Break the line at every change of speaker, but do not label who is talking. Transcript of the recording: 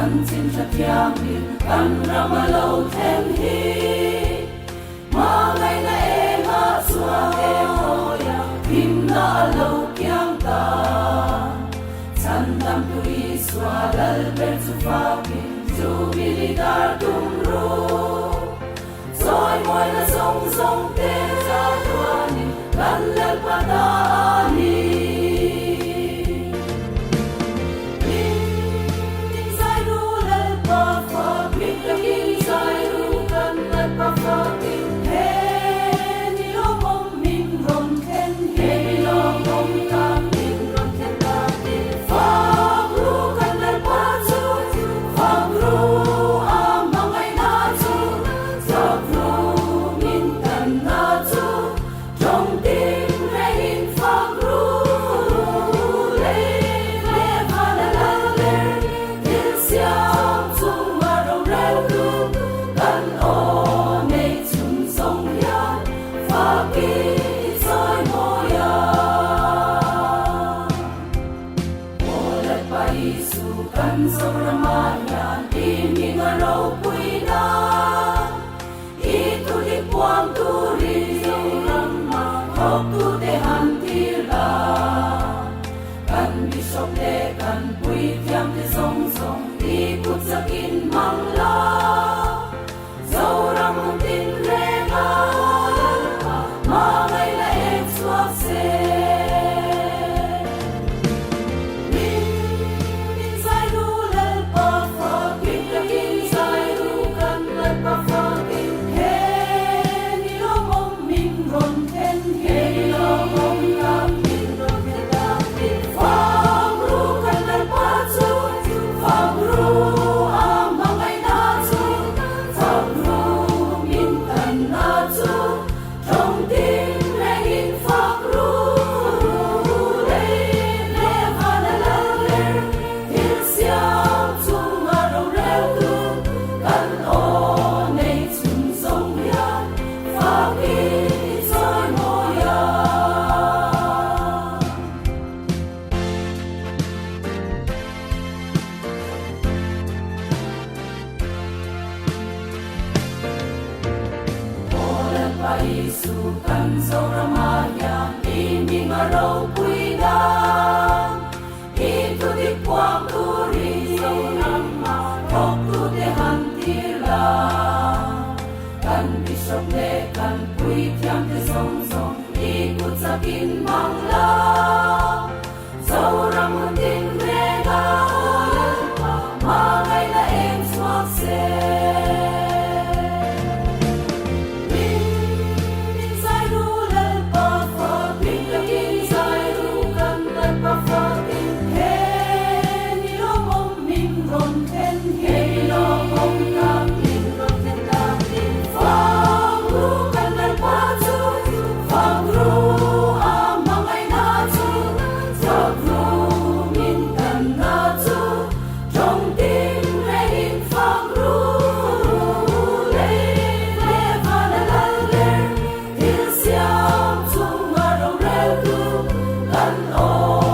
kan tin thật thiang in kan rama lâu thêm hi mà ngày na em ha xua em hoya tim na lâu kiang ta san dam tu iswa dal ber tu fa tu bili dar tum ro soi moi na song song te sa tuani kan lal patani kan so ramaya ini ngarau puina itu di puang turi rama hok tu de hantila kan bisok de kan pui tiam de song song ikut sakin mangla zaurang tin rega mangai la ek suakse Isukan sauramaya ini ngarau puida itu di puang turi saurama waktu de hantila kan bisok de kan pui tiang de song song ikut sakin mangla saurang hunting rega mangai la em suakse oh